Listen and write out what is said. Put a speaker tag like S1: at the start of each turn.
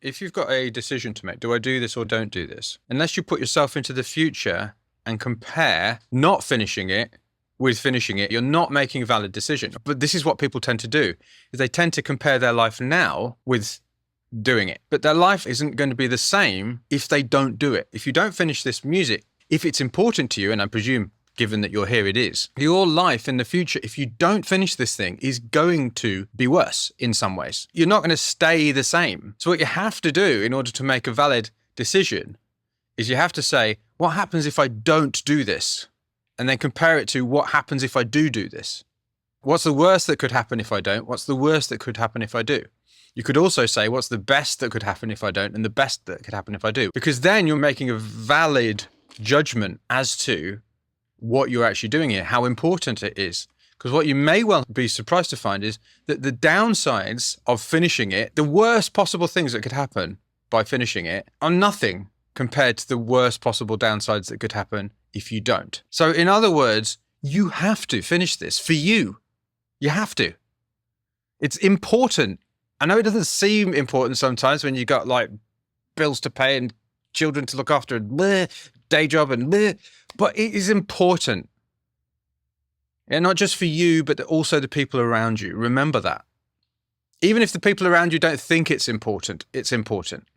S1: If you've got a decision to make, do I do this or don't do this? Unless you put yourself into the future and compare not finishing it with finishing it, you're not making a valid decision. But this is what people tend to do, is they tend to compare their life now with doing it. But their life isn't going to be the same if they don't do it. If you don't finish this music, if it's important to you, and I presume given that you're here, it is, your life in the future, if you don't finish this thing, is going to be worse in some ways. You're not going to stay the same. So what you have to do in order to make a valid decision is you have to say, what happens if I don't do this? And then compare it to what happens if I do this. What's the worst that could happen if I don't? What's the worst that could happen if I do? You could also say, what's the best that could happen if I don't, and the best that could happen if I do? Because then you're making a valid judgment as to what you're actually doing here, how important it is. Because what you may well be surprised to find is that the downsides of finishing it, the worst possible things that could happen by finishing it, are nothing compared to the worst possible downsides that could happen if you don't. So in other words, you have to finish this for you. You have to. It's important. I know it doesn't seem important sometimes when you got like bills to pay and children to look after and day job and but it is important. And not just for you, but also the people around you. Remember that. Even if the people around you don't think it's important, it's important.